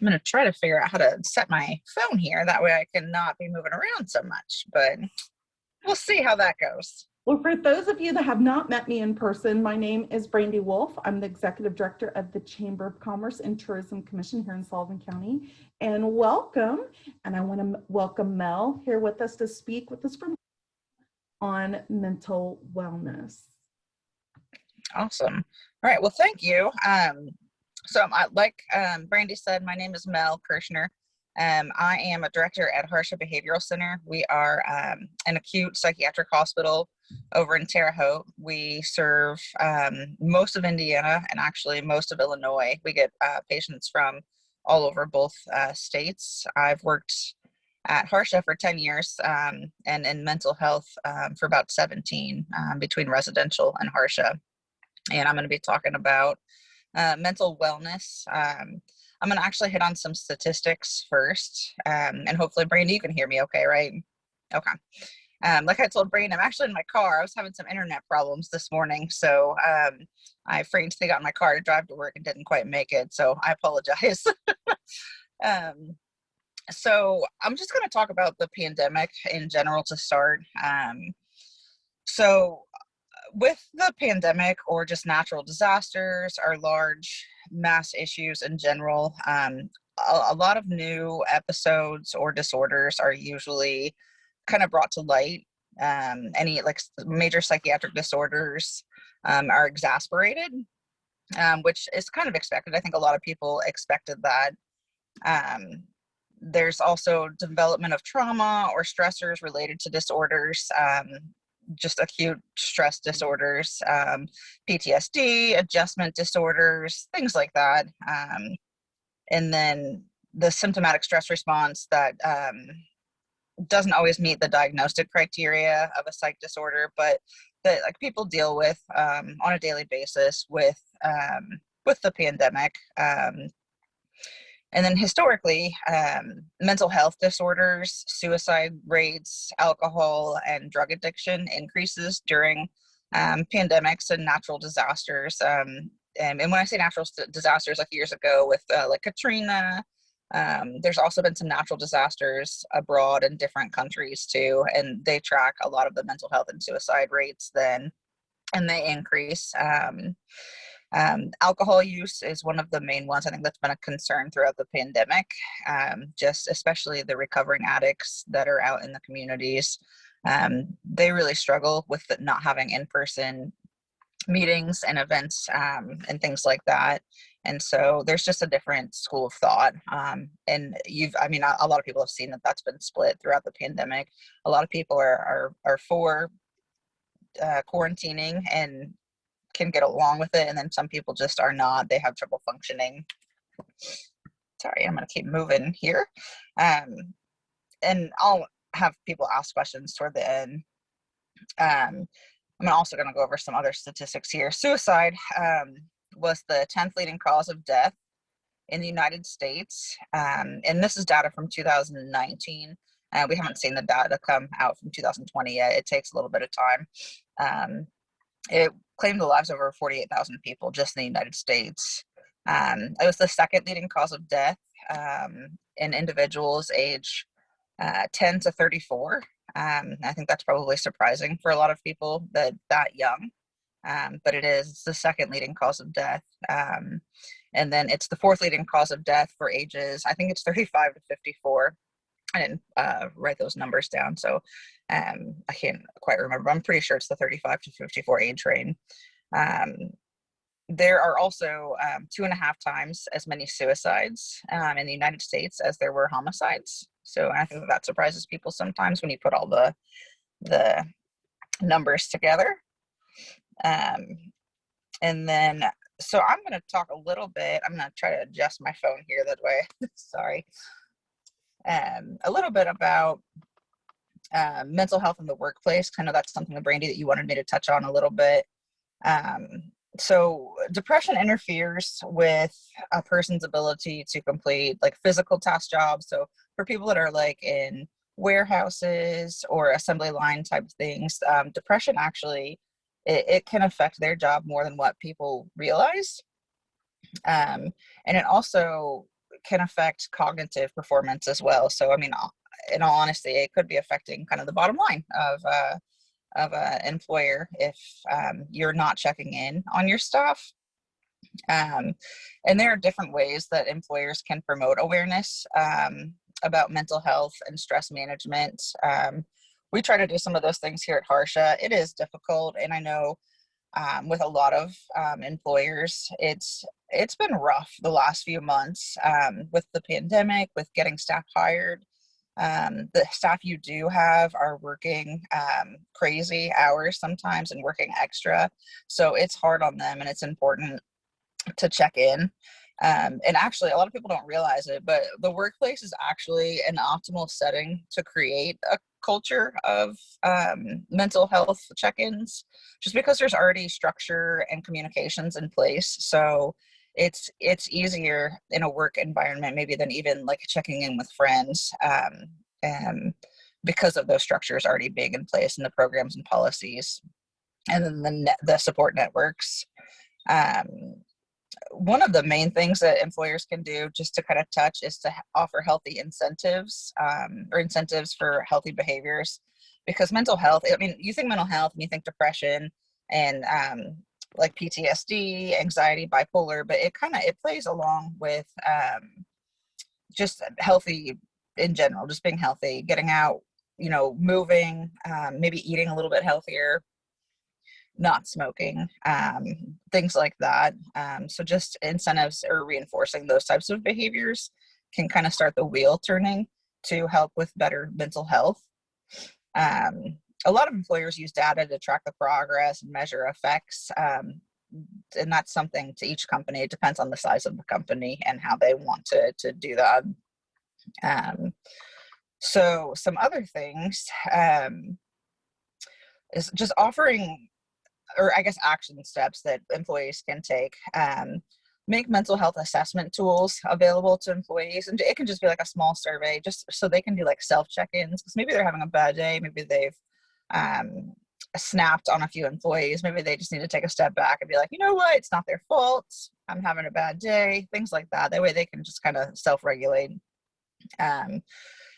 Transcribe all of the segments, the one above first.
I'm going to try to figure out how to set my phone here. That way I can not be moving around so much, but we'll see how that goes. Well, for those of you that have not met me in person, my name is Brandy Wolf. I'm the Executive Director of the Chamber of Commerce and Tourism Commission here in Sullivan County. And welcome. And I want to welcome Mel here with us to speak with us on mental wellness. Awesome. All right. Well, thank you. Like Brandy said, my name is Mel Kirchner. I am a director at Harsha Behavioral Center. We are an acute psychiatric hospital over in Terre Haute. We serve most of Indiana and actually most of Illinois. We get patients from all over both states. I've worked at Harsha for 10 years and in mental health for about 17 between residential and Harsha. And I'm going to be talking about mental wellness. I'm going to actually hit on some statistics first, and hopefully, Brandy, you can hear me okay, right? Okay. Like I told Brandy, I'm actually in my car. I was having some internet problems this morning, so I frantically got in my car to drive to work and didn't quite make it, so I apologize. So I'm just going to talk about the pandemic in general to start. So with the pandemic or just natural disasters or large mass issues in general, a lot of new episodes or disorders are usually kind of brought to light. Any like major psychiatric disorders are exacerbated, which is kind of expected. I think a lot of people expected that. There's also development of trauma or stressors related to disorders, just acute stress disorders, PTSD, adjustment disorders, things like that. And then the symptomatic stress response that doesn't always meet the diagnostic criteria of a psych disorder, but that like people deal with on a daily basis with the pandemic. And then historically, mental health disorders, suicide rates, alcohol, and drug addiction increases during pandemics and natural disasters. And when I say natural disasters, like years ago with like Katrina, there's also been some natural disasters abroad in different countries too, and they track a lot of the mental health and suicide rates then, and they increase. Alcohol use is one of the main ones. I think that's been a concern throughout the pandemic, just especially the recovering addicts that are out in the communities. They really struggle with not having in-person meetings and events and things like that. And so there's just a different school of thought. And a lot of people have seen that that's been split throughout the pandemic. A lot of people are for quarantining and can get along with it, and then some people just are not. They have trouble functioning. Sorry, I'm going to keep moving here. And I'll have people ask questions toward the end. I'm also going to go over some other statistics here. Suicide was the 10th leading cause of death in the United States, and this is data from 2019. We haven't seen the data come out from 2020 yet. It takes a little bit of time. It claimed the lives of over 48,000 people just in the United States. It was the second leading cause of death in individuals age 10 to 34. I think that's probably surprising for a lot of people that young, but it's the second leading cause of death. And then it's the fourth leading cause of death for ages, I think it's 35 to 54. I didn't write those numbers down, so I can't quite remember, but I'm pretty sure it's the 35 to 54 age range. There are also 2.5 times as many suicides in the United States as there were homicides. So I think that surprises people sometimes when you put all the numbers together. And then, so I'm going to talk a little bit. I'm going to try to adjust my phone here that way. Sorry. A little bit about mental health in the workplace. I know that's something, Brandy, that you wanted me to touch on a little bit. So depression interferes with a person's ability to complete like physical task jobs. So for people that are like in warehouses or assembly line type things, depression actually, it can affect their job more than what people realize. And it also can affect cognitive performance as well. So, I mean, in all honesty, it could be affecting kind of the bottom line of an employer if you're not checking in on your staff. And there are different ways that employers can promote awareness about mental health and stress management. We try to do some of those things here at Harsha. It is difficult, and I know with a lot of employers, it's been rough the last few months with the pandemic, with getting staff hired. The staff you do have are working crazy hours sometimes and working extra. So it's hard on them, and it's important to check in. And actually, a lot of people don't realize it, but the workplace is actually an optimal setting to create a culture of mental health check-ins, just because there's already structure and communications in place. So it's easier in a work environment maybe than even like checking in with friends, because of those structures already being in place and the programs and policies, and then the support networks. One of the main things that employers can do, just to kind of touch, is to offer healthy incentives, or incentives for healthy behaviors. Because mental health, I mean, you think mental health and you think depression and like PTSD, anxiety, bipolar, but it plays along with just healthy in general, just being healthy, getting out, moving, maybe eating a little bit healthier, not smoking, things like that. So just incentives or reinforcing those types of behaviors can kind of start the wheel turning to help with better mental health. A lot of employers use data to track the progress and measure effects. And that's something to each company. It depends on the size of the company and how they want to do that. So some other things is just offering, or I guess action steps that employees can take. Make mental health assessment tools available to employees, and it can just be like a small survey, just so they can do like self check-ins, because maybe they're having a bad day, maybe they've snapped on a few employees, maybe they just need to take a step back and be like, you know what, it's not their fault, I'm having a bad day, things like that. That way they can just kind of self-regulate. And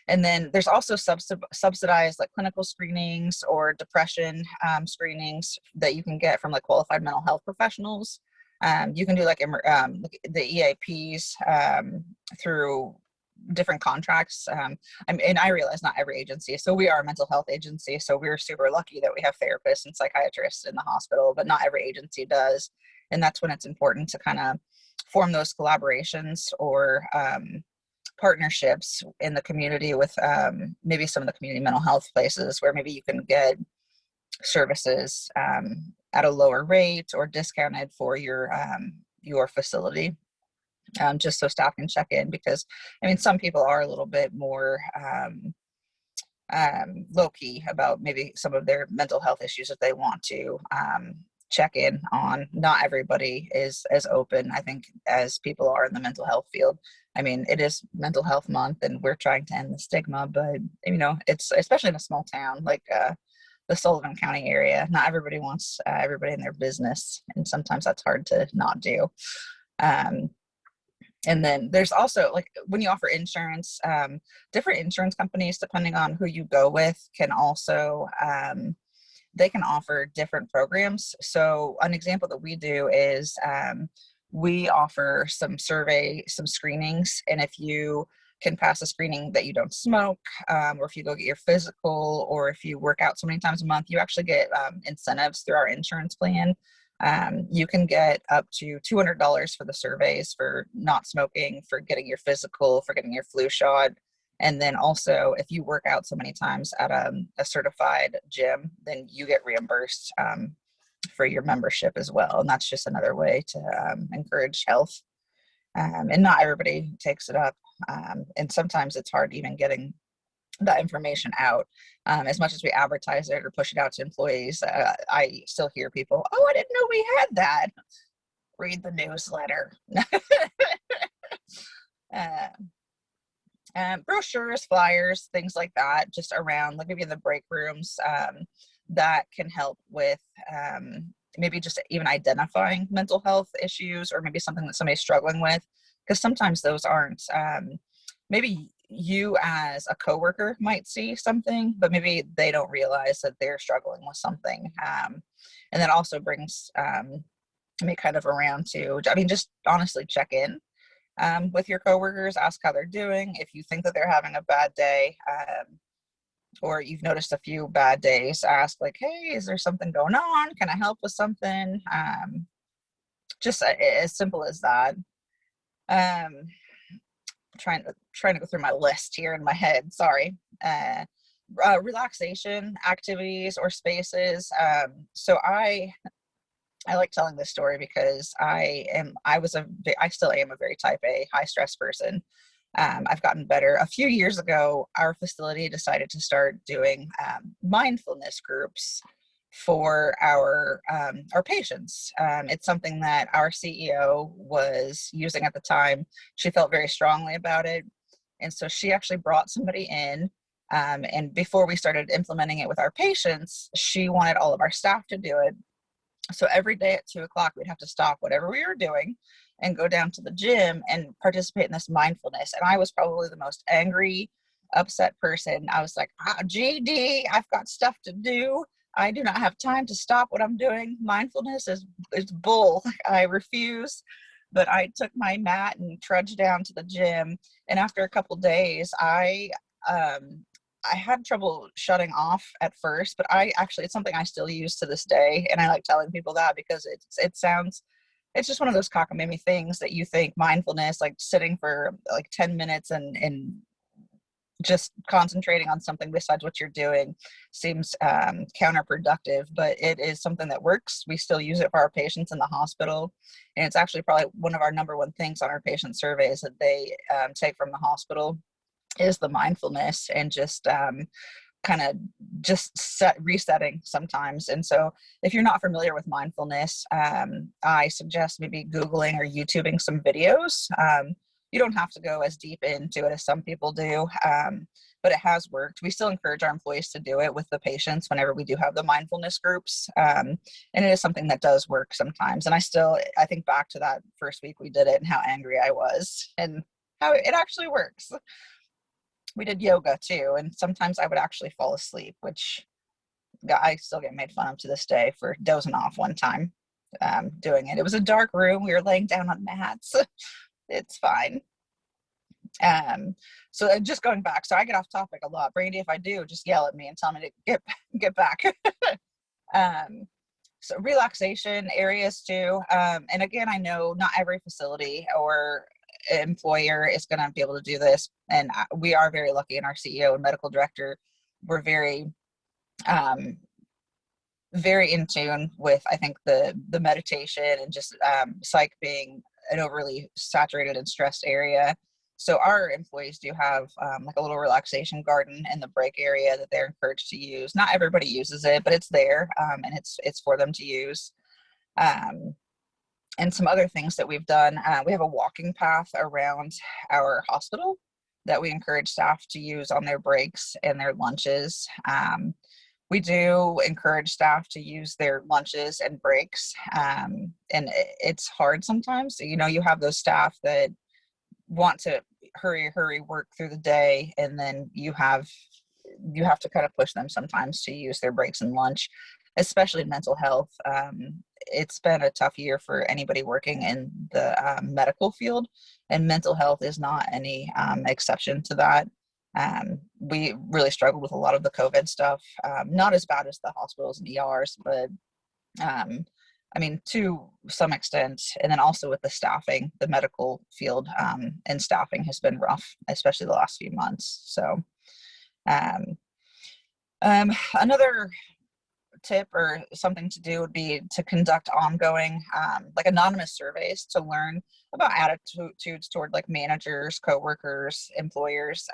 then there's also subsidized like clinical screenings or depression screenings that you can get from like qualified mental health professionals. You can do like the EAPs through different contracts. And I realize not every agency. So we are a mental health agency. So we're super lucky that we have therapists and psychiatrists in the hospital, but not every agency does. And that's when it's important to kind of form those collaborations or partnerships in the community with maybe some of the community mental health places where maybe you can get services at a lower rate or discounted for your facility, just so staff can check in. Because I mean, some people are a little bit more low-key about maybe some of their mental health issues that they want to check in on. Not everybody is as open, I think, as people are in the mental health field. I mean, it is Mental Health Month and we're trying to end the stigma, but it's especially in a small town like the Sullivan County area, not everybody wants everybody in their business, and sometimes that's hard to not do. And then there's also, like, when you offer insurance, different insurance companies, depending on who you go with, can also they can offer different programs. So an example that we do is we offer some screenings. And if you can pass a screening that you don't smoke, or if you go get your physical, or if you work out so many times a month, you actually get incentives through our insurance plan. You can get up to $200 for the surveys, for not smoking, for getting your physical, for getting your flu shot. And then also, if you work out so many times at a certified gym, then you get reimbursed for your membership as well. And that's just another way to encourage health. And not everybody takes it up. And sometimes it's hard even getting that information out. As much as we advertise it or push it out to employees, I still hear people, oh, I didn't know we had that. Read the newsletter. Brochures, flyers, things like that, just around, like maybe in the break rooms, that can help with maybe just even identifying mental health issues, or maybe something that somebody's struggling with. because sometimes those aren't, maybe you as a coworker might see something, but maybe they don't realize that they're struggling with something. And that also brings me kind of around to, I mean, just honestly check in with your coworkers, ask how they're doing. If you think that they're having a bad day, or you've noticed a few bad days, ask like, hey, is there something going on? Can I help with something? Just as simple as that. Um, trying to go through my list here in my head. Sorry. Relaxation activities or spaces. So I like telling this story because I still am a very type A, high stress person. I've gotten better. A few years ago, our facility decided to start doing mindfulness groups for our patients. It's something that our CEO was using at the time. She felt very strongly about it, and so she actually brought somebody in. And before we started implementing it with our patients, she wanted all of our staff to do it. So every day at 2 o'clock, we'd have to stop whatever we were doing and go down to the gym and participate in this mindfulness. And I was probably the most angry, upset person. I was like, GD, I've got stuff to do. I do not have time to stop what I'm doing. Mindfulness is bull. I refuse. But I took my mat and trudged down to the gym. And after a couple days, I had trouble shutting off at first, but it's something I still use to this day. And I like telling people that because it's just one of those cockamamie things that you think mindfulness, like sitting for like 10 minutes and just concentrating on something besides what you're doing seems counterproductive, but it is something that works. We still use it for our patients in the hospital. And it's actually probably one of our number one things on our patient surveys that they take from the hospital is the mindfulness and just kind of resetting sometimes. And so if you're not familiar with mindfulness, I suggest maybe Googling or YouTubing some videos. You don't have to go as deep into it as some people do, but it has worked. We still encourage our employees to do it with the patients whenever we do have the mindfulness groups. And it is something that does work sometimes. And I think back to that first week we did it and how angry I was and how it actually works. We did yoga too, and sometimes I would actually fall asleep, which I still get made fun of to this day for dozing off one time doing it. It was a dark room. We were laying down on mats. It's fine. So just going back, so I get off topic a lot. Brandy, if I do, just yell at me and tell me to get back. So relaxation areas too. And again, I know not every facility or employer is going to be able to do this. And we are very lucky in our CEO and medical director. We're very, very in tune with, I think, the meditation and just psych being an overly saturated and stressed area. So our employees do have like a little relaxation garden in the break area that they're encouraged to use. Not everybody uses it, but it's there and it's for them to use. And some other things that we've done, we have a walking path around our hospital that we encourage staff to use on their breaks and their lunches. We do encourage staff to use their lunches and breaks. And it's hard sometimes. You know, you have those staff that want to hurry work through the day, and then you have to kind of push them sometimes to use their breaks and lunch, especially in mental health. It's been a tough year for anybody working in the medical field, and mental health is not any exception to that. We really struggled with a lot of the COVID stuff, not as bad as the hospitals and ERs, but I mean, to some extent. And then also with the staffing, the medical field and staffing has been rough, especially the last few months. So another tip or something to do would be to conduct ongoing like anonymous surveys to learn about attitudes toward like managers, coworkers, employers.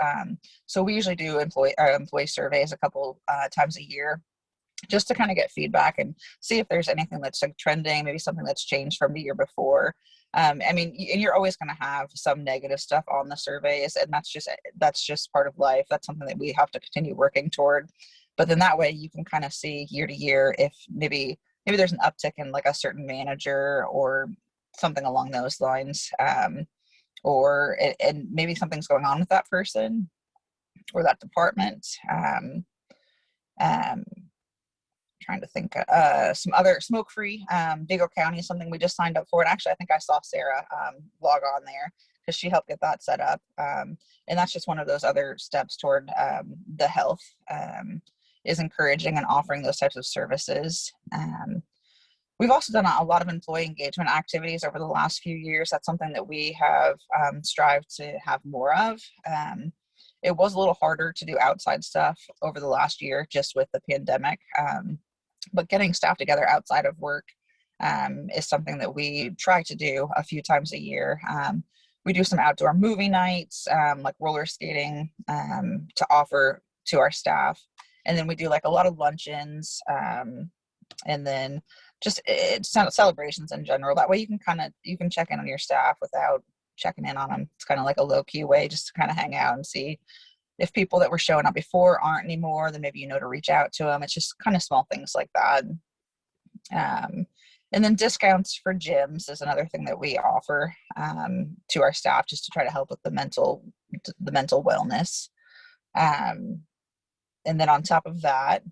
So we usually do employee surveys a couple times a year just to kind of get feedback and see if there's anything that's like trending, maybe something that's changed from the year before. I mean, and you're always going to have some negative stuff on the surveys, and that's just part of life. That's something that we have to continue working toward. But then that way you can kind of see year to year if maybe there's an uptick in like a certain manager or something along those lines. or and maybe something's going on with that person or that department. Um, Trying to think, some other smoke-free, Vigo County is something we just signed up for. And actually, I think I saw Sarah log on there because she helped get that set up. And that's just one of those other steps toward the health, is encouraging and offering those types of services. We've also done a lot of employee engagement activities over the last few years. That's something that we have strived to have more of. It was a little harder to do outside stuff over the last year just with the pandemic. But getting staff together outside of work is something that we try to do a few times a year. We do some outdoor movie nights, like roller skating, to offer to our staff. And then we do like a lot of luncheons, and then just it's celebrations in general. That way you can check in on your staff without checking in on them. It's kind of like a low-key way just to kind of hang out and see if people that were showing up before aren't anymore, then maybe to reach out to them. It's just kind of small things like that. And then discounts for gyms is another thing that we offer to our staff, just to try to help with the mental wellness. And then on top of that,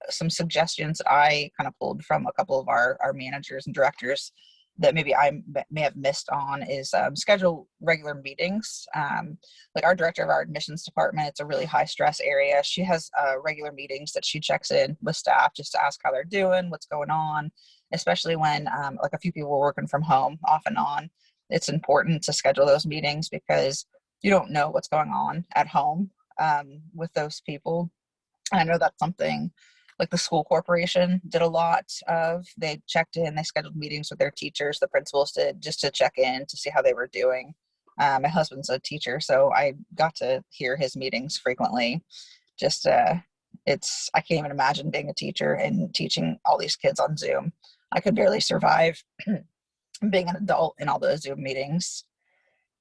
some suggestions that I kind of pulled from a couple of our managers and directors that maybe I may have missed on is schedule regular meetings. Like our director of our admissions department, it's a really high stress area. She has regular meetings that she checks in with staff just to ask how they're doing, what's going on, especially when like a few people are working from home off and on. It's important to schedule those meetings because you don't know what's going on at home with those people. And I know that's something like the school corporation did a lot of. They checked in, they scheduled meetings with their teachers, the principals did, just to check in to see how they were doing. My husband's a teacher, so I got to hear his meetings frequently. Just I can't even imagine being a teacher and teaching all these kids on Zoom. I could barely survive being an adult in all those Zoom meetings.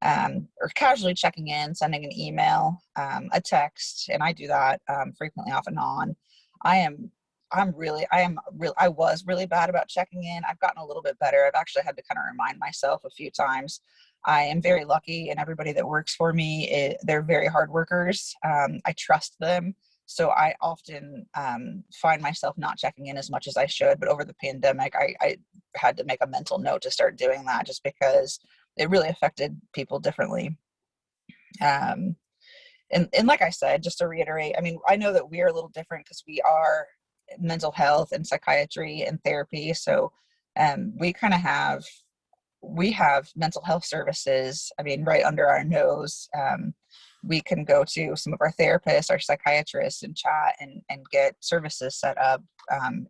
Or casually checking in, sending an email, a text, and I do that frequently off and on. I was really bad about checking in. I've gotten a little bit better. I've actually had to kind of remind myself a few times. I am very lucky, and everybody that works for me, they're very hard workers. I trust them. So I often find myself not checking in as much as I should. But over the pandemic, I had to make a mental note to start doing that, just because it really affected people differently. And like I said, just to reiterate, I mean, I know that we are a little different because we are mental health and psychiatry and therapy. So we have mental health services, I mean, right under our nose. We can go to some of our therapists, our psychiatrists, and chat and get services set up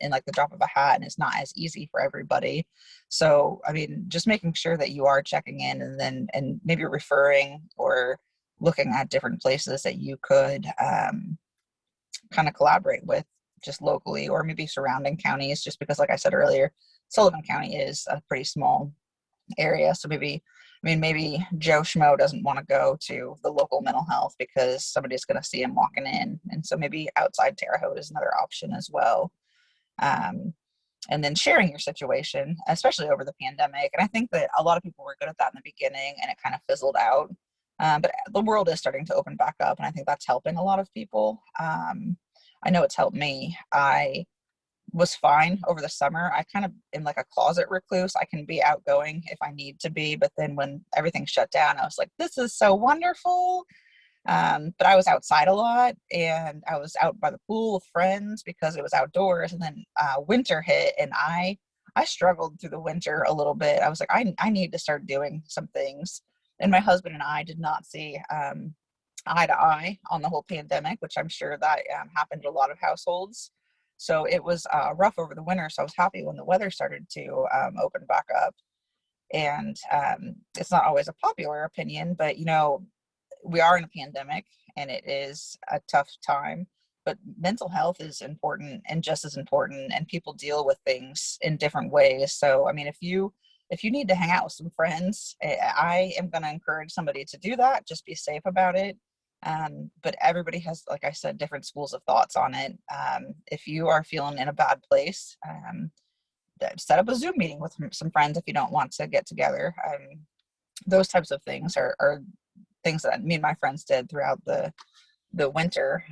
in like the drop of a hat, and it's not as easy for everybody. So, I mean, just making sure that you are checking in and maybe referring or looking at different places that you could kind of collaborate with just locally or maybe surrounding counties, just because, like I said earlier, Sullivan County is a pretty small area. So maybe Joe Schmo doesn't want to go to the local mental health because somebody's going to see him walking in. And so maybe outside Terre Haute is another option as well. And then sharing your situation, especially over the pandemic. And I think that a lot of people were good at that in the beginning and it kind of fizzled out. But the world is starting to open back up, and I think that's helping a lot of people. I know it's helped me. I was fine over the summer. I kind of am like a closet recluse. I can be outgoing if I need to be, but then when everything shut down, I was like, this is so wonderful. But I was outside a lot, and I was out by the pool with friends because it was outdoors. And then winter hit, and I struggled through the winter a little bit. I was like, I need to start doing some things. And my husband and I did not see eye to eye on the whole pandemic, which I'm sure that happened to a lot of households. So it was rough over the winter. So I was happy when the weather started to open back up. And it's not always a popular opinion, but we are in a pandemic and it is a tough time. But mental health is important and just as important, and people deal with things in different ways. So I mean, if you need to hang out with some friends, I am going to encourage somebody to do that. Just be safe about it. But everybody has, like I said, different schools of thoughts on it. If you are feeling in a bad place, set up a Zoom meeting with some friends if you don't want to get together. those types of things are things that me and my friends did throughout the winter,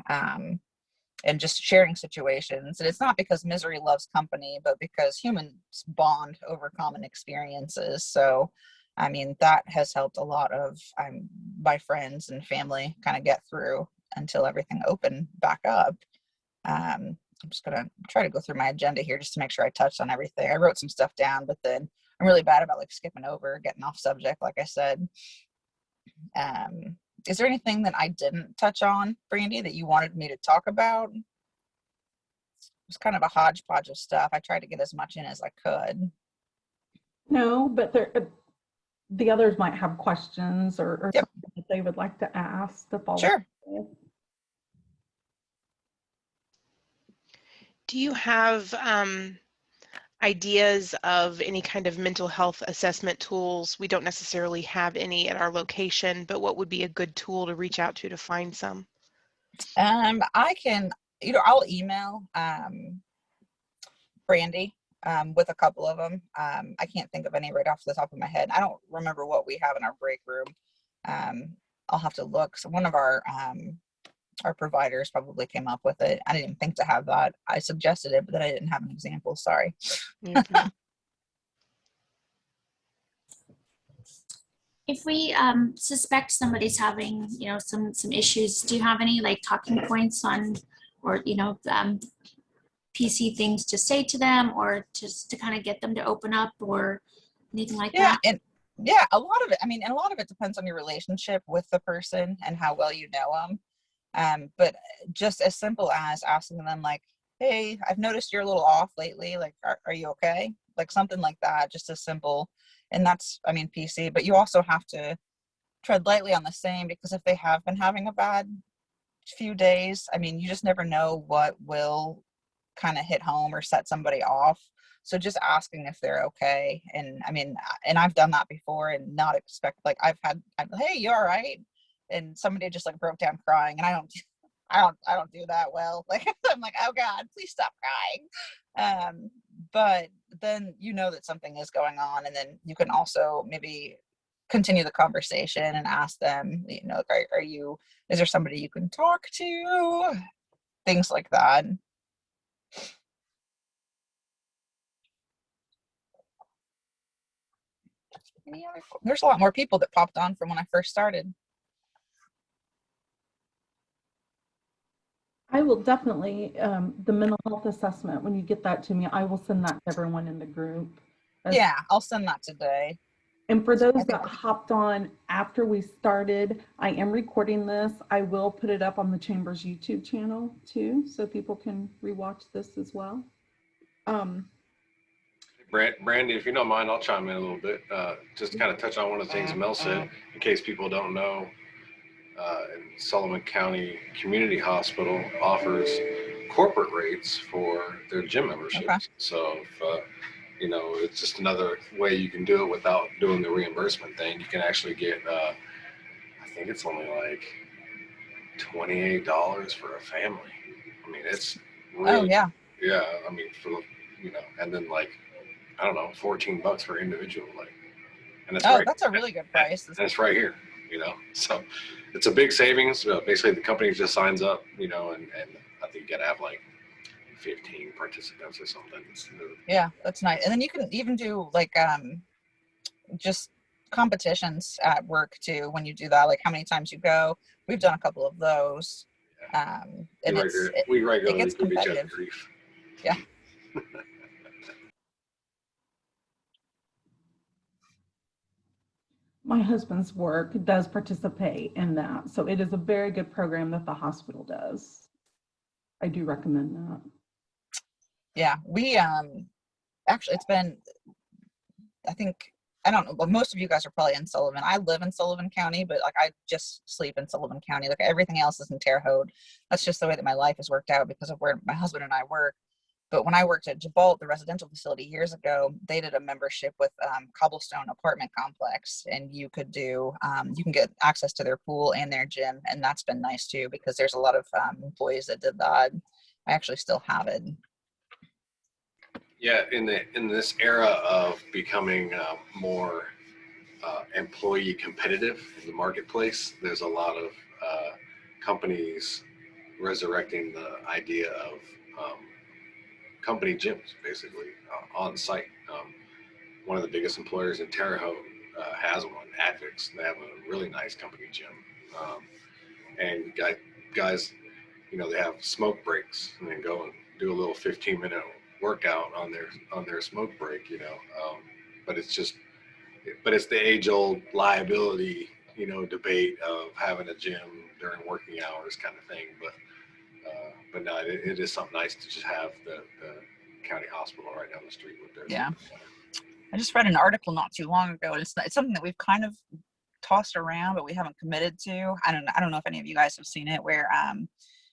and just sharing situations. And it's not because misery loves company, but because humans bond over common experiences. So, I mean, that has helped a lot of my friends and family kind of get through until everything opened back up. I'm just gonna try to go through my agenda here just to make sure I touched on everything. I wrote some stuff down, but then I'm really bad about like skipping over, getting off subject, like I said. Um, is there anything that I didn't touch on, Brandy, that you wanted me to talk about? It was kind of a hodgepodge of stuff. I tried to get as much in as I could. No, but the others might have questions or Yep, something that they would like to ask to follow up sure. with. Do you have ideas of any kind of mental health assessment tools? We don't necessarily have any at our location, but what would be a good tool to reach out to find some? I can, I'll email Brandy with a couple of them. I can't think of any right off the top of my head. I don't remember what we have in our break room. I'll have to look. So one of our providers probably came up with it. I didn't even think to have that. I suggested it, but then I didn't have an example. Sorry. Mhm. If we suspect somebody's having, some issues, do you have any like talking points on, or PC things to say to them, or just to kind of get them to open up, or anything like Yeah, that? and yeah, a lot of it. I mean, and a lot of it depends on your relationship with the person and how well you know them. But just as simple as asking them, like, "Hey, I've noticed you're a little off lately. Like, are you okay?" Like something like that. Just as simple. And that's, I mean, PC. But you also have to tread lightly on the same, because if they have been having a bad few days, I mean, you just never know what will kind of hit home or set somebody off. So just asking if they're okay. And I mean, and I've done that before and not expect, like hey, you all right? And somebody just like broke down crying, and I don't do that well. Like I'm like, oh God, please stop crying. But then you know that something is going on, and then you can also maybe continue the conversation and ask them, are you, is there somebody you can talk to? Things like that. There's a lot more people that popped on from when I first started. I will definitely, the mental health assessment, when you get that to me, I will send that to everyone in the group. Yeah, I'll send that today. And for I those think that hopped on after we started, I am recording this. I will put it up on the Chamber's YouTube channel too, so people can rewatch this as well. Brandy, if you don't mind, I'll chime in a little bit. Just to kind of touch on one of the things Mel said, in case people don't know. Sullivan County Community Hospital offers corporate rates for their gym memberships. Okay. So if it's just another way you can do it without doing the reimbursement thing. You can actually get, I think it's only like $28 for a family. I mean, it's really, yeah. I mean, and then like, I don't know, $14 for individual, like, and it's That's a really good price. And it's right here, so it's a big savings. Basically the company just signs up, and I think you gotta have like 15 participants or something. Yeah, that's nice. And then you can even do like just competitions at work too when you do that, like how many times you go. We've done a couple of those. And we regularly it gets give each other competitive. grief. Yeah. My husband's work does participate in that. So it is a very good program that the hospital does. I do recommend that. Yeah, we actually, it's been, I think, I don't know, but most of you guys are probably in Sullivan. I live in Sullivan County, but like I just sleep in Sullivan County. Like everything else is in Terre Haute. That's just the way that my life has worked out because of where my husband and I work. But when I worked at Jabot, the residential facility years ago, they did a membership with Cobblestone Apartment Complex, and you can get access to their pool and their gym, and that's been nice too because there's a lot of employees that did that. I actually still have it. Yeah, in this era of becoming more employee competitive in the marketplace. There's a lot of companies resurrecting the idea of company gyms, basically on site. One of the biggest employers in Terre Haute has one, Advix. They have a really nice company gym, and guys, you know, they have smoke breaks and then go and do a little 15-minute workout on their smoke break. You know, but it's just, but it's the age-old liability, you know, debate of having a gym during working hours kind of thing. But no, it is something nice to just have the county hospital right down the street with their Yeah. fitness center. I just read an article not too long ago, and it's something that we've kind of tossed around, but we haven't committed to. I don't know if any of you guys have seen it, where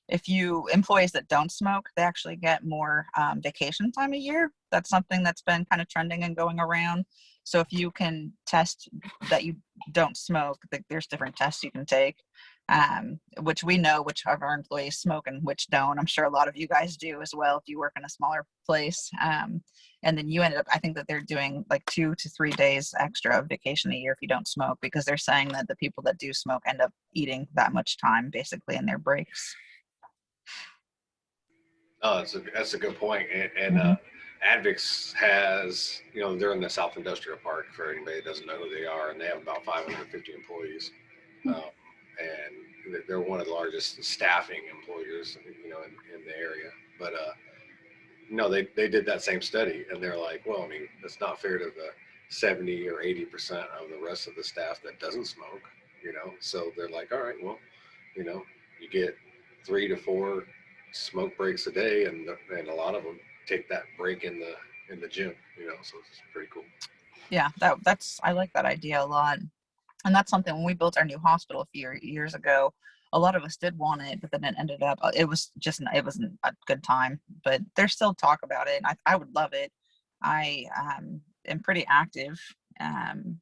if you employees that don't smoke, they actually get more vacation time a year. That's something that's been kind of trending and going around. So if you can test that you don't smoke, there's different tests you can take, which we know which of our employees smoke and which don't. I'm sure a lot of you guys do as well if you work in a smaller place. And then you ended up, I think that they're doing like 2 to 3 days extra of vacation a year if you don't smoke, because they're saying that the people that do smoke end up eating that much time basically in their breaks. Oh, that's a good point. And Advix has, you know, they're in the South Industrial Park for anybody that doesn't know who they are, and they have about 550 employees. And they're one of the largest staffing employers, you know, in the area. But no, they did that same study, and they're like, well, I mean, it's not fair to the 70 or 80% of the rest of the staff that doesn't smoke, you know. So they're like, all right, well, you know, you get 3 to 4 smoke breaks a day, and a lot of them take that break in the gym, you know. So it's pretty cool. Yeah, that's I like that idea a lot. And that's something when we built our new hospital a few years ago, a lot of us did want it, but then it ended up, it wasn't a good time, but there's still talk about it. And I would love it. I am pretty active, and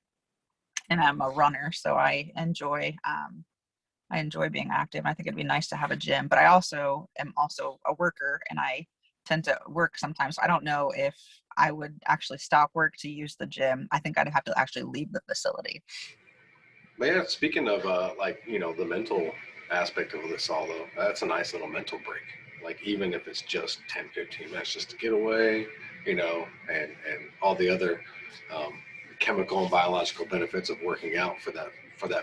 I'm a runner, so I enjoy being active. I think it'd be nice to have a gym, but I also am also a worker, and I tend to work sometimes. I don't know if I would actually stop work to use the gym. I think I'd have to actually leave the facility. But yeah, speaking of like, you know, the mental aspect of this all, though, that's a nice little mental break. Like, even if it's just 10-15 minutes just to get away, you know, and all the other chemical and biological benefits of working out for that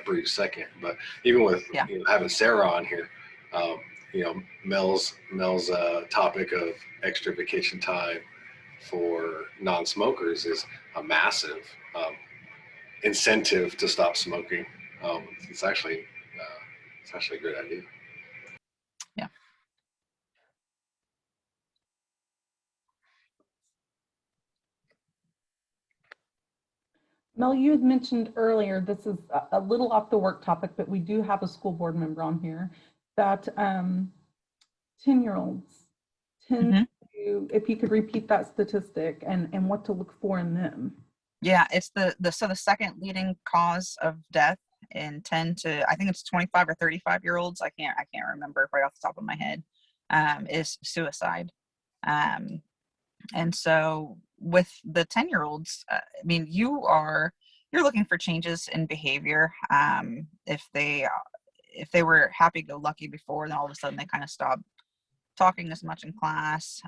brief second. But even with you know, having Sarah on here, you know, Mel's topic of extra vacation time for non-smokers is a massive incentive to stop smoking. It's actually a great idea. Yeah. Mel, you had mentioned earlier, this is a little off the work topic, but we do have a school board member on here, that 10-year-olds tend to, if you could repeat that statistic and what to look for in them. Yeah, it's the second leading cause of death in 10 to, I think it's 25 or 35-year-olds. I can't remember right off the top of my head, is suicide. And so with the 10-year-olds, I mean, you're looking for changes in behavior. If they were happy-go-lucky before, then all of a sudden they kind of stop talking as much in class.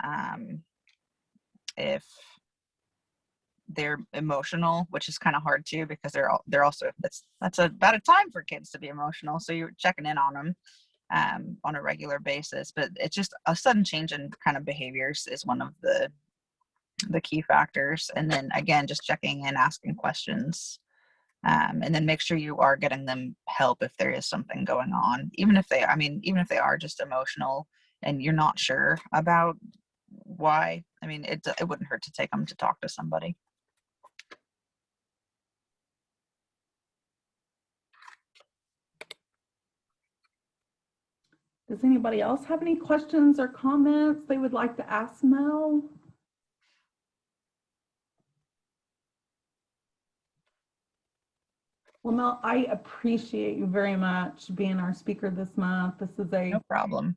If they're emotional, which is kind of hard too, because they're also, that's about a time for kids to be emotional. So you're checking in on them on a regular basis, but it's just a sudden change in kind of behaviors is one of the key factors. And then again, just checking in, asking questions, and then make sure you are getting them help if there is something going on, even if they are just emotional and you're not sure about why. I mean, it wouldn't hurt to take them to talk to somebody. Does anybody else have any questions or comments they would like to ask Mel? Well, Mel, I appreciate you very much being our speaker this month. This is a No problem.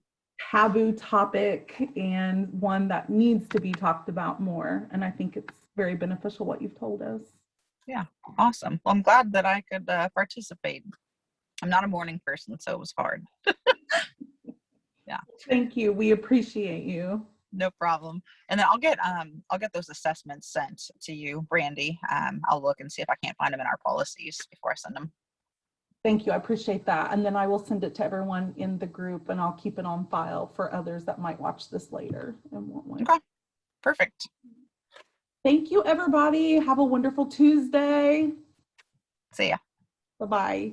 taboo topic and one that needs to be talked about more. And I think it's very beneficial what you've told us. Awesome. Well, I'm glad that I could participate. I'm not a morning person, so it was hard. Thank you. We appreciate you. No problem. And then I'll get those assessments sent to you, Brandy. I'll look and see if I can't find them in our policies before I send them. Thank you. I appreciate that. And then I will send it to everyone in the group, and I'll keep it on file for others that might watch this later and want one. Okay. Perfect. Thank you, everybody. Have a wonderful Tuesday. See ya. Bye-bye.